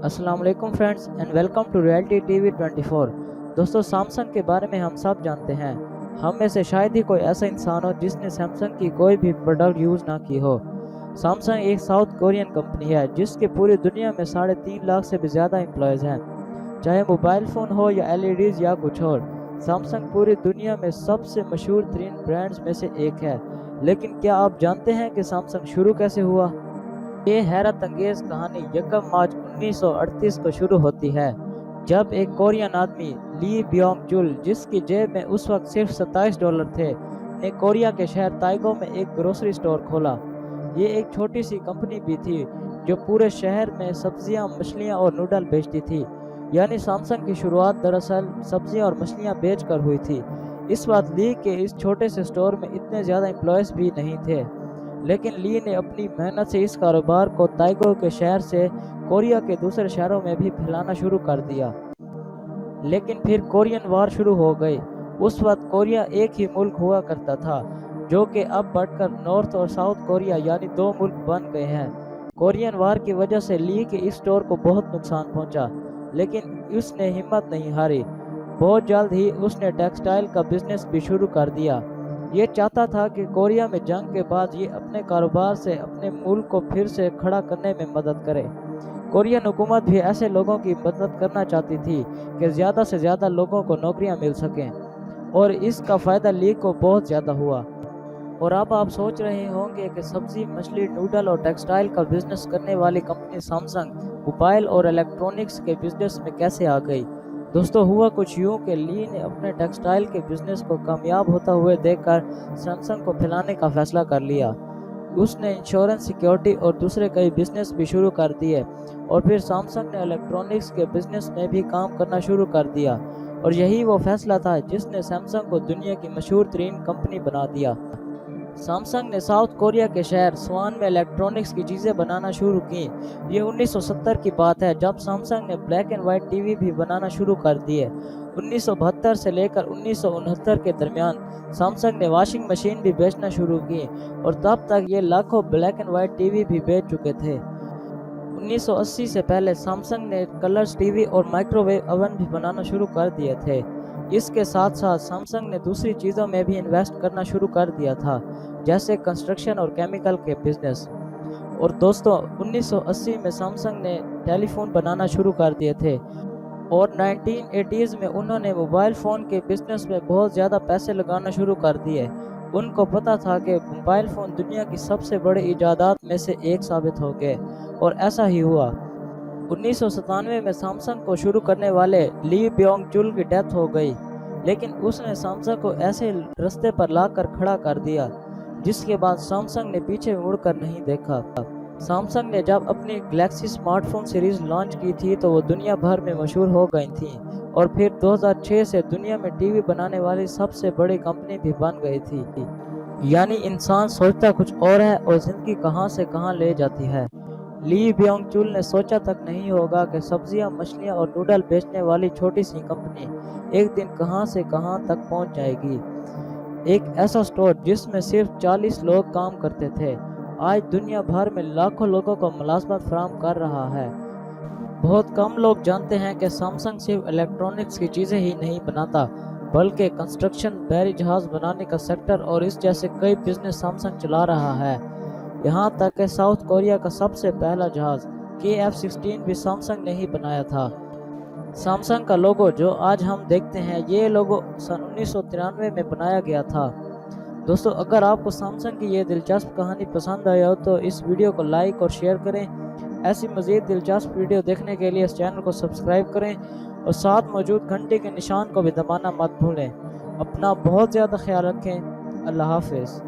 अस्सलाम वालेकुम friends and welcome to reality TV 24। दोस्तों, सैमसंग के बारे में हम सब जानते हैं। हम में से शायद ही कोई ऐसा इंसान हो जिसने सैमसंग की कोई भी प्रोडक्ट यूज़ ना की हो। सैमसंग एक साउथ कोरियन कंपनी है जिसके पूरी दुनिया में 3.5 लाख से भी ज़्यादा एम्प्लॉयज़ हैं। चाहे मोबाइल फ़ोन हो या एलईडीज़ या कुछ और, सैमसंग पूरी दुनिया में सबसे मशहूर तरीन ब्रांड्स में से एक है। लेकिन क्या आप जानते हैं कि सैमसंग शुरू कैसे हुआ? ये हैरत अंगेज कहानी 1 मार्च 1938 को शुरू होती है, जब एक कोरियन आदमी ली ब्योंग चुल, जिसकी जेब में उस वक्त सिर्फ $27 थे, ने कोरिया के शहर ताइगो में एक ग्रोसरी स्टोर खोला। ये एक छोटी सी कंपनी भी थी जो पूरे शहर में सब्जियां, मछलियां और नूडल बेचती थी। यानी सैमसंग की शुरुआत दरअसल सब्जियां और मछलियां बेचकर हुई थी। इस बात ली के इस छोटे से स्टोर में इतने ज़्यादा एम्प्लॉयज़ भी नहीं थे, लेकिन ली ने अपनी मेहनत से इस कारोबार को ताइगो के शहर से कोरिया के दूसरे शहरों में भी फैलाना शुरू कर दिया। लेकिन फिर कोरियन वार शुरू हो गई। उस वक्त कोरिया एक ही मुल्क हुआ करता था, जो कि अब बढ़कर नॉर्थ और साउथ कोरिया यानी 2 मुल्क बन गए हैं। कोरियन वार की वजह से ली के इस स्टोर को बहुत नुकसान पहुंचा, लेकिन उसने हिम्मत नहीं हारी। बहुत जल्द ही उसने टेक्सटाइल का बिजनेस भी शुरू कर दिया। ये चाहता था कि कोरिया में जंग के बाद ये अपने कारोबार से अपने मुल्क को फिर से खड़ा करने में मदद करे। कोरियन हुकूमत भी ऐसे लोगों की मदद करना चाहती थी कि ज़्यादा से ज़्यादा लोगों को नौकरियां मिल सकें, और इसका फ़ायदा ली को बहुत ज़्यादा हुआ। और अब आप सोच रहे होंगे कि सब्जी, मछली, नूडल और टेक्सटाइल का बिजनेस करने वाली कंपनी सैमसंग मोबाइल और इलेक्ट्रॉनिक्स के बिजनेस में कैसे आ गई। दोस्तों, हुआ कुछ यूँ कि ली ने अपने टेक्सटाइल के बिजनेस को कामयाब होता हुए देखकर सैमसंग को फैलाने का फैसला कर लिया। उसने इंश्योरेंस, सिक्योरिटी और दूसरे कई बिजनेस भी शुरू कर दिए, और फिर सैमसंग ने इलेक्ट्रॉनिक्स के बिजनेस में भी काम करना शुरू कर दिया। और यही वो फैसला था जिसने सैमसंग को दुनिया की मशहूर तरीन कंपनी बना दिया। सैमसंग ने साउथ कोरिया के शहर स्वान में इलेक्ट्रॉनिक्स की चीज़ें बनाना शुरू की। ये 1970 की बात है, जब सैमसंग ने ब्लैक एंड वाइट टीवी भी बनाना शुरू कर दिए। 1972 से लेकर 1969 के दरमियान सैमसंग ने वॉशिंग मशीन भी बेचना शुरू की, और तब तक ये लाखों ब्लैक एंड वाइट टीवी भी बेच चुके थे। 1980 से पहले सैमसंग ने कलर्स टीवी और माइक्रोवेव ओवन भी बनाना शुरू कर दिए थे। इसके साथ साथ सैमसंग ने दूसरी चीज़ों में भी इन्वेस्ट करना शुरू कर दिया था, जैसे कंस्ट्रक्शन और केमिकल के बिजनेस। और दोस्तों, 1980 में सैमसंग ने टेलीफोन बनाना शुरू कर दिए थे, और 1980s में उन्होंने मोबाइल फ़ोन के बिजनेस में बहुत ज़्यादा पैसे लगाना शुरू कर दिए। उनको पता था कि मोबाइल फ़ोन दुनिया की सबसे बड़ी इजादात में से एक साबित होंगे, और ऐसा ही हुआ। 1997 में सैमसंग को शुरू करने वाले ली ब्योंग चुल की डेथ हो गई, लेकिन उसने सैमसंग को ऐसे रास्ते पर लाकर खड़ा कर दिया जिसके बाद सैमसंग ने पीछे मुड़कर नहीं देखा। सैमसंग ने जब अपनी गैलेक्सी स्मार्टफोन सीरीज लॉन्च की थी तो वो दुनिया भर में मशहूर हो गई थी, और फिर 2006 से दुनिया में टीवी बनाने वाली सबसे बड़ी कंपनी भी बन गई थी। यानी इंसान सोचता कुछ और है और ज़िंदगी कहां से कहां ले जाती है। ली ब्योंग चुल ने सोचा तक नहीं होगा कि सब्जियां, मछलियां और नूडल बेचने वाली छोटी सी कंपनी एक दिन कहां से कहां तक पहुंच जाएगी। एक ऐसा स्टोर जिसमें सिर्फ 40 लोग काम करते थे, आज दुनिया भर में लाखों लोगों को मुलाजमत फराहम कर रहा है। बहुत कम लोग जानते हैं कि सैमसंग सिर्फ इलेक्ट्रॉनिक्स की चीज़ें ही नहीं बनाता, बल्कि कंस्ट्रक्शन, बहरी जहाज बनाने का सेक्टर और इस जैसे कई बिजनेस सैमसंग चला रहा है। यहाँ तक कि साउथ कोरिया का सबसे पहला जहाज KF-16 भी सैमसंग ने ही बनाया था। सैमसंग का लोगो जो आज हम देखते हैं, ये लोगो सन 1993 में बनाया गया था। दोस्तों, अगर आपको सैमसंग की ये दिलचस्प कहानी पसंद आई हो तो इस वीडियो को लाइक और शेयर करें। ऐसी मज़ीद दिलचस्प वीडियो देखने के लिए इस चैनल को सब्सक्राइब करें, और साथ मौजूद घंटे के निशान को भी दबाना मत भूलें। अपना बहुत ज़्यादा ख्याल रखें। अल्लाह हाफिज़।